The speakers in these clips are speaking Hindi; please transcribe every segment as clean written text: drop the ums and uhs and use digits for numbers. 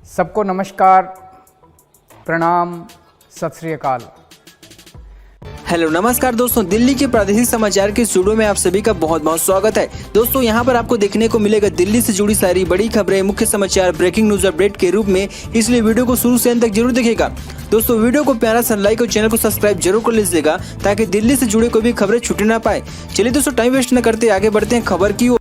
सबको नमस्कार, प्रणाम, सत श्री अकाल। हेलो नमस्कार दोस्तों, दिल्ली के प्रादेशिक समाचार के स्टूडियो में आप सभी का बहुत बहुत स्वागत है। दोस्तों यहाँ पर आपको देखने को मिलेगा दिल्ली से जुड़ी सारी बड़ी खबरें, मुख्य समाचार, ब्रेकिंग न्यूज अपडेट के रूप में, इसलिए वीडियो को शुरू से अंत तक जरूर देखिएगा। दोस्तों वीडियो को प्यारा सा लाइक और चैनल को सब्सक्राइब जरूर कर लीजिएगा ताकि दिल्ली से जुड़े कोई भी खबरें छूटे ना पाए। चलिए दोस्तों टाइम वेस्ट न करते आगे बढ़ते हैं खबर की ओर।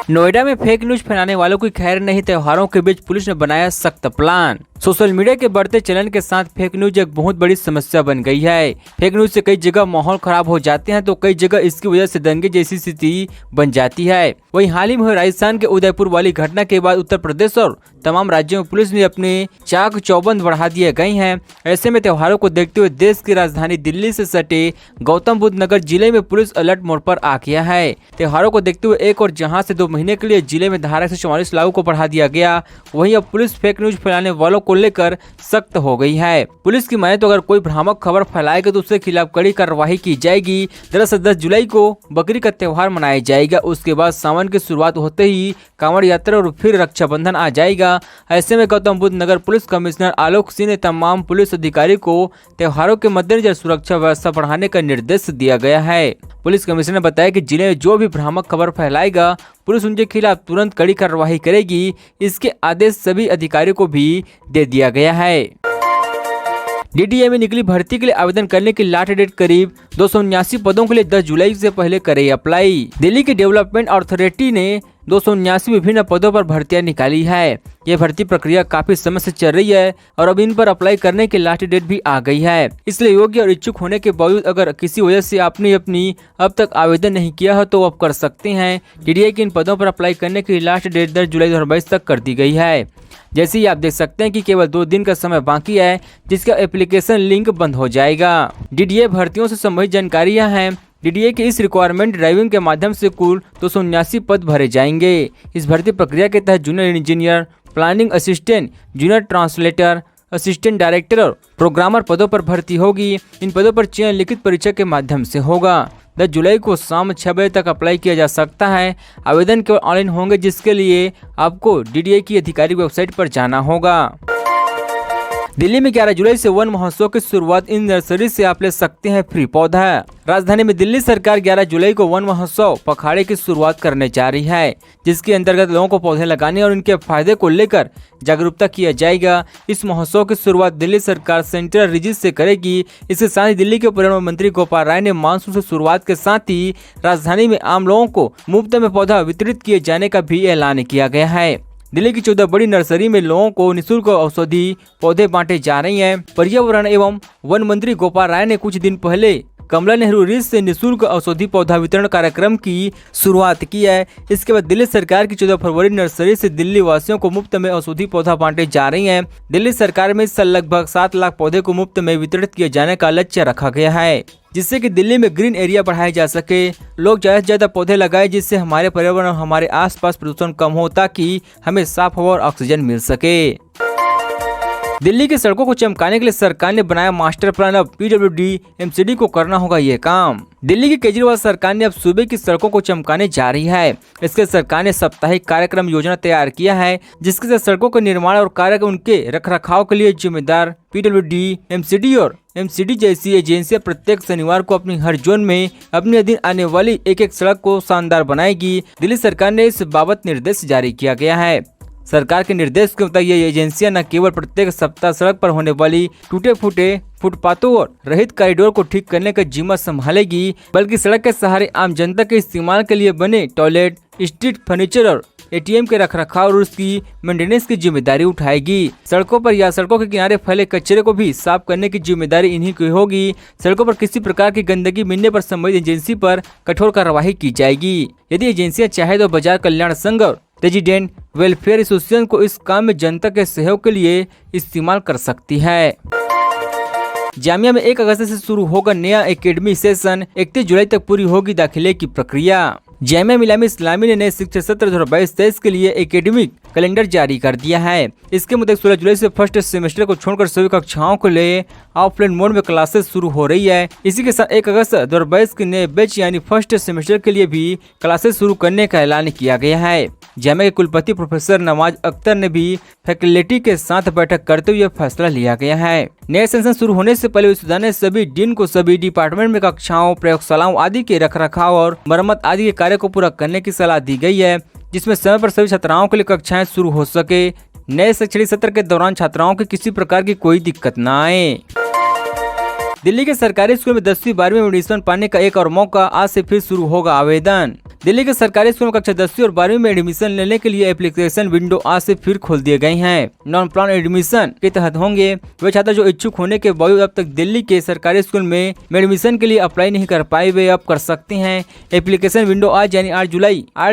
नोएडा में फेक न्यूज फैलाने वालों की खैर नहीं, त्योहारों के बीच पुलिस ने बनाया सख्त प्लान। सोशल मीडिया के बढ़ते चलन के साथ फेक न्यूज एक बहुत बड़ी समस्या बन गई है। फेक न्यूज से कई जगह माहौल खराब हो जाते हैं तो कई जगह इसकी वजह से दंगे जैसी स्थिति बन जाती है। वहीं हाल ही में हुए राजस्थान के उदयपुर वाली घटना के बाद उत्तर प्रदेश और तमाम राज्यों में पुलिस ने अपने चाक चौबंद बढ़ा दिए गए हैं। ऐसे में त्योहारों को देखते हुए देश की राजधानी दिल्ली से सटे गौतम बुद्ध नगर जिले में पुलिस अलर्ट मोड पर आ गया है। त्योहारों को देखते हुए एक और जहां से 2 महीने के लिए जिले में धारा 144 लागू को बढ़ा दिया गया, वहीं अब पुलिस फेक न्यूज फैलाने वालों को लेकर सख्त हो गई है। पुलिस की माने तो अगर कोई भ्रामक खबर फैलाएगा तो उसके खिलाफ कड़ी कार्रवाई की जाएगी। दरअसल 10 जुलाई को बकरी का त्योहार मनाया जाएगा, उसके बाद सावन की शुरुआत होते ही कांवड़ यात्रा और फिर रक्षाबंधन आ जाएगा। ऐसे में गौतम बुद्ध नगर पुलिस कमिश्नर आलोक सिंह ने तमाम पुलिस अधिकारी को त्योहारों के मद्देनजर सुरक्षा व्यवस्था बढ़ाने का निर्देश दिया गया है। पुलिस कमिश्नर ने बताया कि जिले में जो भी भ्रामक खबर फैलाएगा पुलिस उनके खिलाफ तुरंत कड़ी कार्रवाई करेगी। इसके आदेश सभी अधिकारियों को भी दे दिया गया है। डीडीए में निकली भर्ती के लिए आवेदन करने की लास्ट डेट करीब 279 पदों के लिए 10 जुलाई से पहले करे अप्लाई। दिल्ली की डेवलपमेंट अथॉरिटी ने 279 विभिन्न पदों पर भर्तियां निकाली है। यह भर्ती प्रक्रिया काफी समय से चल रही है और अब इन पर अप्लाई करने की लास्ट डेट भी आ गई है। इसलिए योग्य और इच्छुक होने के बावजूद अगर किसी वजह से आपने अपनी अब तक आवेदन नहीं किया है तो आप कर सकते हैं। डीडीए के इन पदों पर अप्लाई करने की लास्ट डेट 10 जुलाई 2022 तक कर दी गई है। जैसे ही आप देख सकते हैं कि केवल 2 दिन का समय बाकी है जिसका एप्लीकेशन लिंक बंद हो जाएगा। डीडीए भर्तियों से संबंधित जानकारियां हैं। डीडीए के इस रिक्वायरमेंट ड्राइविंग के माध्यम से कुल 279 पद भरे जाएंगे। इस भर्ती प्रक्रिया के तहत junior engineer, planning assistant, junior translator, assistant director और प्रोग्रामर पदों पर भर्ती होगी। इन पदों पर चयन लिखित परीक्षा के माध्यम से होगा। 10 जुलाई को शाम 6 बजे तक अप्लाई किया जा सकता है। आवेदन केवल ऑनलाइन होंगे जिसके लिए आपको डीडीए की आधिकारिक वेबसाइट पर जाना होगा। दिल्ली में 11 जुलाई से वन महोत्सव की शुरुआत। इन नर्सरी से आप ले सकते हैं फ्री पौधा। राजधानी में दिल्ली सरकार 11 जुलाई को वन महोत्सव पखवाड़े की शुरुआत करने जा रही है, जिसके अंतर्गत लोगों को पौधे लगाने और इनके फायदे को लेकर जागरूकता किया जाएगा। इस महोत्सव की शुरुआत दिल्ली सरकार सेंट्रल रिजिस से करेगी। इसके साथ ही दिल्ली के पर्यावरण मंत्री गोपाल राय ने मानसून से शुरुआत के साथ ही राजधानी में आम लोगों को मुफ्त में पौधा वितरित किए जाने का भी ऐलान किया गया है। दिल्ली की 14 बड़ी नर्सरी में लोगों को निःशुल्क औषधि पौधे बांटे जा रही हैं। पर्यावरण एवं वन मंत्री गोपाल राय ने कुछ दिन पहले कमला नेहरू रिज से निःशुल्क औषधि पौधा वितरण कार्यक्रम की शुरुआत की है। इसके बाद दिल्ली सरकार की 14 फरवरी नर्सरी से दिल्ली वासियों को मुफ्त में औषधि पौधा बांटे जा रही हैं। दिल्ली सरकार में इस साल लगभग 7 लाख पौधे को मुफ्त में वितरित किए जाने का लक्ष्य रखा गया है, जिससे कि दिल्ली में ग्रीन एरिया बढ़ाया जा सके। लोग ज्यादा से ज्यादा पौधे लगाए जिससे हमारे पर्यावरण और हमारे आसपास प्रदूषण कम हो ताकि हमें साफ हवा और ऑक्सीजन मिल सके। दिल्ली की सड़कों को चमकाने के लिए सरकार ने बनाया मास्टर प्लान। अब पीडब्ल्यूडी एमसीडी को करना होगा ये काम। दिल्ली की केजरीवाल सरकार ने अब सूबे की सड़कों को चमकाने जा रही है। इसके सरकार ने साप्ताहिक कार्यक्रम योजना तैयार किया है, जिसके साथ सड़कों के निर्माण और कार्य उनके रखरखाव के लिए जिम्मेदार पीडब्ल्यूडी, एमसीडी और एमसीडी जैसी एजेंसियां प्रत्येक शनिवार को अपनी हर जोन में अपने अधीन आने वाली एक सड़क को शानदार बनाएगी। दिल्ली सरकार ने इस बाबत निर्देश जारी किया गया है। सरकार के निर्देश के मुताबिक ये एजेंसियां न केवल प्रत्येक सप्ताह सड़क पर होने वाली टूटे फूटे फुटपाथों और रहित कॉरिडोर को ठीक करने का जिम्मा संभालेगी, बल्कि सड़क के सहारे आम जनता के इस्तेमाल के लिए बने टॉयलेट, स्ट्रीट फर्नीचर और एटीएम के रखरखाव और उसकी मेंटेनेंस की जिम्मेदारी उठाएगी। सड़कों पर या सड़कों के किनारे फैले कचरे को भी साफ करने की जिम्मेदारी इन्हीं की होगी। सड़कों पर किसी प्रकार की गंदगी मिलने पर संबंधित एजेंसी पर कठोर कार्रवाई की जाएगी। यदि एजेंसियां चाहे तो बाजार कल्याण संघ और रेजिडेंट वेलफेयर एसोसिएशन को इस काम में जनता के सहयोग के लिए इस्तेमाल कर सकती है। जामिया में 1 अगस्त से शुरू होगा नया एकेडमी सेशन। 31 जुलाई तक पूरी होगी दाखिले की प्रक्रिया। जामिया मिलिया इस्लामी ने नए शिक्षा सत्र 2022-23 के लिए एकेडमिक कैलेंडर जारी कर दिया है। इसके मुताबिक 16 जुलाई से फर्स्ट सेमेस्टर को छोड़कर सभी कक्षाओं के लिए ऑफलाइन मोड में क्लासेस शुरू हो रही है। इसी के साथ 1 अगस्त 2022 के नए बैच यानी फर्स्ट सेमेस्टर के लिए भी क्लासेस शुरू करने का ऐलान किया गया है। जामिया के कुलपति प्रोफेसर नवाज अख्तर ने भी फैकल्टी के साथ बैठक करते हुए फैसला लिया गया है। नए सेशन शुरू होने से पहले विश्वविद्यालय ने सभी डीन को सभी डिपार्टमेंट में कक्षाओं, प्रयोगशालाओं आदि के रखरखाव और मरम्मत आदि के कार्य को पूरा करने की सलाह दी गई है, जिसमें समय पर सभी छात्राओं के लिए कक्षाएं शुरू हो सके। नए शैक्षणिक सत्र के दौरान छात्राओं की किसी प्रकार की कोई दिक्कत न आए। दिल्ली के सरकारी स्कूल में 10वीं 12वीं में एडमिशन पाने का एक और मौका, आज से फिर शुरू होगा आवेदन। दिल्ली के सरकारी स्कूल में कक्षा 10वीं और 12वीं में एडमिशन लेने के लिए एप्लीकेशन विंडो आज से फिर खोल दिए गए हैं। नॉन प्लान एडमिशन के तहत होंगे वे छात्र जो इच्छुक होने के बावजूद अब तक दिल्ली के सरकारी स्कूल में एडमिशन के लिए अप्लाई नहीं कर पाए, वे अब कर सकते हैं। एप्लीकेशन विंडो आज यानी 8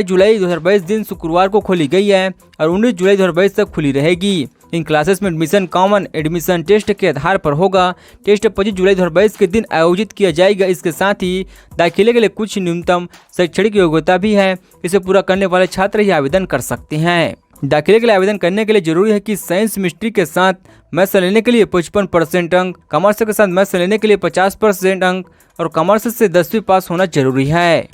जुलाई 2022 दिन शुक्रवार को खोली गई है और 19 जुलाई 2022 तक खुली रहेगी। इन क्लासेस में एडमिशन कॉमन एडमिशन टेस्ट के आधार पर होगा। टेस्ट 25 जुलाई 2022 के दिन आयोजित किया जाएगा। इसके साथ ही दाखिले के लिए कुछ न्यूनतम शैक्षणिक योग्यता भी है। इसे पूरा करने वाले छात्र ही आवेदन कर सकते हैं। दाखिले के लिए आवेदन करने के लिए जरूरी है कि साइंस मिस्ट्री के साथ मैथ्स लेने के लिए 55% अंक, कॉमर्स के साथ मैथ्स लेने के लिए 50% अंक और कॉमर्स से 10वीं पास होना जरूरी है।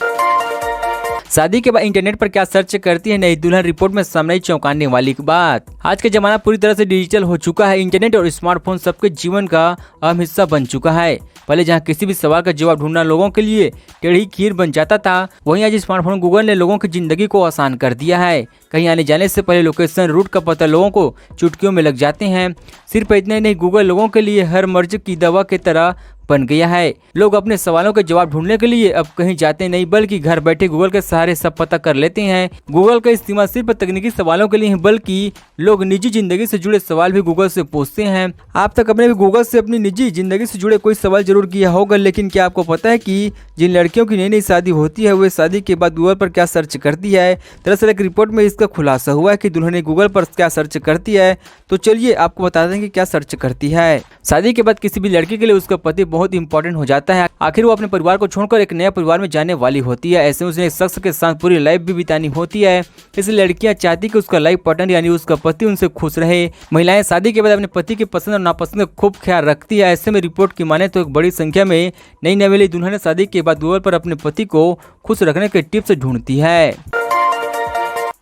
शादी के बाद इंटरनेट पर क्या सर्च करती है नई दुल्हन, रिपोर्ट में सामने चौंकाने वाली बात। आज का जमाना पूरी तरह से डिजिटल हो चुका है। इंटरनेट और स्मार्टफोन सबके जीवन का अहम हिस्सा बन चुका है। पहले जहां किसी भी सवाल का जवाब ढूंढना लोगों के लिए टेढ़ी खीर बन जाता था, वहीं आज स्मार्टफोन गूगल ने लोगों की जिंदगी को आसान कर दिया है। कहीं आने जाने से पहले लोकेशन, रूट का पता लोगों को चुटकियों में लग जाते हैं। सिर्फ इतने नहीं, गूगल लोगों के लिए हर मर्ज की दवा की तरह बन गया है। लोग अपने सवालों के जवाब ढूंढने के लिए अब कहीं जाते नहीं, बल्कि घर बैठे गूगल के सहारे सब पता कर लेते हैं। गूगल का इस्तेमाल सिर्फ तकनीकी सवालों के लिए नहीं, बल्कि लोग निजी जिंदगी से जुड़े सवाल भी गूगल से पूछते हैं। आप तक अपने भी गूगल से अपनी निजी जिंदगी से जुड़े कोई सवाल जरूर किया होगा, लेकिन क्या आपको पता है कि जिन लड़कियों की नई नई शादी होती है वे शादी के बाद गूगल पर क्या सर्च करती है? दरअसल एक रिपोर्ट में इसका खुलासा हुआ है कि दुल्हन गूगल पर क्या सर्च करती है। तो चलिए आपको बता दें कि क्या सर्च करती है। शादी के बाद किसी भी लड़की के लिए उसका पति बहुत इंपॉर्टेंट हो जाता है। आखिर वो अपने परिवार को छोड़कर एक नया परिवार में जाने वाली होती है। ऐसे में उसने एक शख्स के साथ पूरी लाइफ भी बितानी होती है। इसलिए लड़कियां चाहती कि उसका लाइफ पार्टनर यानी उसका पति उनसे खुश रहे। महिलाएं शादी के बाद अपने पति की पसंद और नापसंद का खूब ख्याल रखती है। ऐसे में रिपोर्ट की माने तो एक बड़ी संख्या में नई नवेली दुल्हन शादी के बाद गूगल पर अपने पति को खुश रखने के टिप्स ढूंढती है।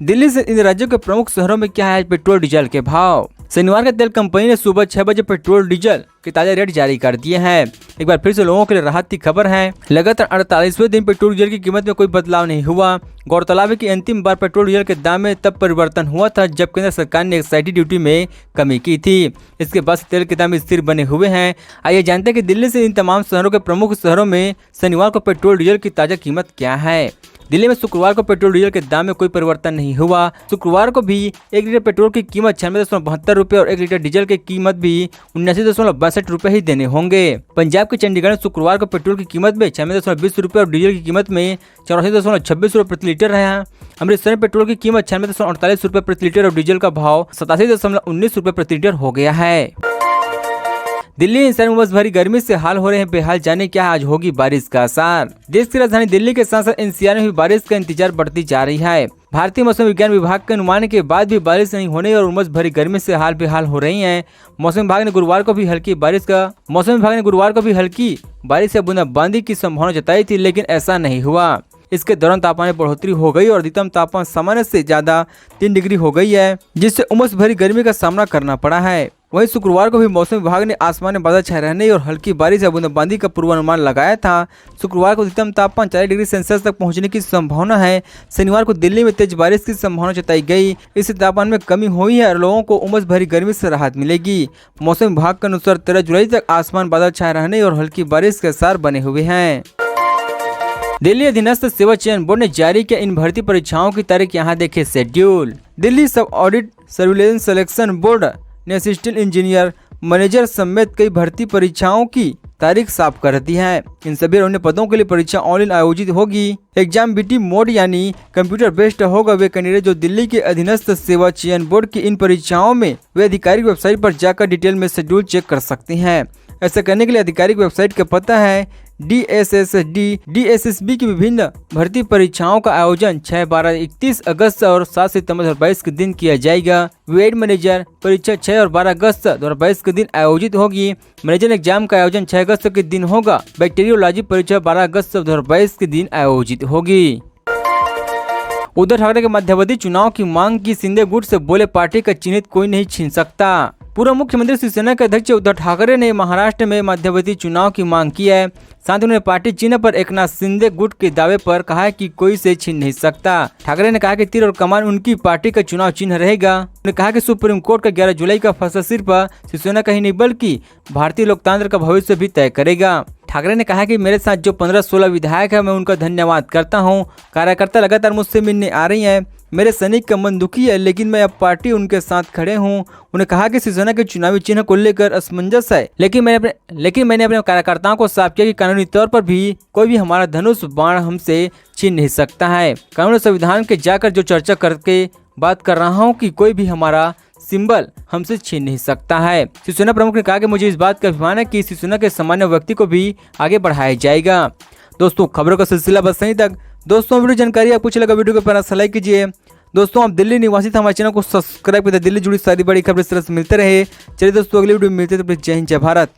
दिल्ली से इन राज्यों के प्रमुख शहरों में क्या है पेट्रोल डीजल के भाव। शनिवार के तेल कंपनी ने सुबह 6 बजे पेट्रोल डीजल के ताजा रेट जारी कर दिए हैं। एक बार फिर से लोगों के लिए राहत की खबर है। लगातार 48वें दिन पेट्रोल डीजल की कीमत में कोई बदलाव नहीं हुआ। गौरतलब है कि अंतिम बार पेट्रोल डीजल के दाम में तब परिवर्तन हुआ था जब केंद्र सरकार ने एक्साइज ड्यूटी में कमी की थी। इसके बाद तेल के दाम स्थिर बने हुए हैं। आइए जानते हैं कि दिल्ली से इन तमाम शहरों के प्रमुख शहरों में शनिवार को पेट्रोल डीजल की ताजा कीमत क्या है। दिल्ली में शुक्रवार को पेट्रोल डीजल के दाम में कोई परिवर्तन नहीं हुआ। शुक्रवार को भी 1 लीटर पेट्रोल की कीमत 96.72 रुपये और 1 लीटर डीजल की कीमत भी 79.62 रुपये ही देने होंगे। पंजाब के चंडीगढ़ में शुक्रवार को पेट्रोल की कीमत में 96.20 रुपये और डीजल की कीमत में 84.26 रुपये प्रति लीटर रहा। अमृतसर में पेट्रोल की कीमत 96.48 रुपये प्रति लीटर और डीजल का भाव 87.19 रुपये प्रति लीटर हो गया है। दिल्ली शहर में उमस भरी गर्मी से हाल हो रहे हैं बेहाल, जाने क्या आज होगी बारिश का आसार। देश की राजधानी दिल्ली के साथ साथ एनसीआर में भी बारिश का इंतजार बढ़ती जा रही है। भारतीय मौसम विज्ञान विभाग के अनुमान के बाद भी बारिश नहीं होने और उमस भरी गर्मी से हाल बेहाल हो रही हैं। मौसम विभाग ने गुरुवार को भी हल्की बारिश या बूंदाबांदी की संभावना जताई थी, लेकिन ऐसा नहीं हुआ। इसके दौरान तापमान में बढ़ोतरी हो गई और अधिकतम तापमान सामान्य से ज्यादा 3 डिग्री हो गई है, जिससे उमस भरी गर्मी का सामना करना पड़ा है। वहीं शुक्रवार को भी मौसम विभाग ने आसमान में बादल छाए रहने और हल्की बारिश या बूंदाबांदी का पूर्वानुमान लगाया था। शुक्रवार को अधिकतम तापमान 40 डिग्री सेल्सियस तक पहुंचने की संभावना है। शनिवार को दिल्ली में तेज बारिश की संभावना जताई गई। इससे तापमान में कमी हुई है और लोगों को उमस भरी गर्मी से राहत मिलेगी। मौसम विभाग के अनुसार 13 जुलाई तक आसमान बादल छाए रहने और हल्की बारिश के आसार बने हुए हैं। दिल्ली अधीनस्थ सेवा चयन बोर्ड ने जारी किया इन भर्ती परीक्षाओं की तारीख, यहाँ देखे शेड्यूल। दिल्ली सब ऑडिट सर्विलेंस सिलेक्शन बोर्ड ने असिस्टेंट इंजीनियर, मैनेजर समेत कई भर्ती परीक्षाओं की तारीख साफ कर दी है। इन सभी अन्य पदों के लिए परीक्षा ऑनलाइन आयोजित होगी। एग्जाम बीटी मोड यानी कंप्यूटर बेस्ड होगा। वे कैंडिडेट जो दिल्ली के अधीनस्थ सेवा चयन बोर्ड की इन परीक्षाओं में वे आधिकारिक वेबसाइट पर जाकर डिटेल में शेड्यूल चेक कर सकते हैं। ऐसा करने के लिए आधिकारिक वेबसाइट का पता है DSSB की विभिन्न भर्ती परीक्षाओं का आयोजन 6, 12, 31 अगस्त और 7 सितंबर 2022 के दिन किया जाएगा। वेड मैनेजर परीक्षा 6 और 12 अगस्त 2022 के दिन आयोजित होगी। मैनेजर एग्जाम का आयोजन 6 अगस्त के दिन होगा। बैक्टीरियोलॉजी परीक्षा 12 अगस्त 2022 के दिन आयोजित होगी। उद्धव ठाकरे के मध्यवर्ती चुनाव की मांग की शिंदे गुट से बोले, पार्टी का चिन्हित कोई नहीं छीन सकता। पूर्व मुख्यमंत्री शिवसेना के अध्यक्ष उद्धव ठाकरे ने महाराष्ट्र में मध्यवर्ती चुनाव की मांग की है। साथ ही उन्होंने पार्टी चिन्ह पर एकनाथ शिंदे गुट के दावे पर कहा है कि कोई से छीन नहीं सकता। ठाकरे ने कहा कि तीर और कमान उनकी पार्टी का चुनाव चिन्ह रहेगा। उन्होंने कहा कि सुप्रीम कोर्ट का 11 जुलाई का फैसला सिर्फ शिवसेना का ही नहीं बल्कि भारतीय लोकतंत्र का भविष्य भी तय करेगा। ठाकरे ने कहा कि मेरे साथ जो 15-16 विधायक है, मैं उनका धन्यवाद करता हूं। कार्यकर्ता लगातार मुझसे मिलने आ रही हैं। मेरे सैनिक का मन दुखी है, लेकिन मैं अब पार्टी उनके साथ खड़े हूं। उन्होंने कहा कि शिवसेना के चुनावी चिन्ह को लेकर असमंजस है, लेकिन मैंने अपने कार्यकर्ताओं को साफ किया कि कानूनी तौर पर भी कोई भी हमारा धनुष बाण हमसे छीन नहीं सकता है। कानून संविधान के जाकर जो चर्चा करके बात कर रहा हूँ कि कोई भी हमारा सिंबल हमसे छीन नहीं सकता है। शिवसेना प्रमुख ने कहा कि मुझे इस बात का अभिमान है कि शिवसेना के सामान्य व्यक्ति को भी आगे बढ़ाया जाएगा। दोस्तों, खबरों का सिलसिला बस यहीं तक। दोस्तों, वीडियो जानकारी आपको अच्छा लगा, वीडियो को प्यारा सा लाइक कीजिए। दोस्तों, आप दिल्ली निवासी थे, हमारे चैनल को सब्सक्राइब करें। दिल्ली जुड़ी सारी बड़ी खबरें इस तरह से मिलते रहे। चलिए दोस्तों, अगली वीडियो में मिलते हैं। जय हिंद, जय भारत।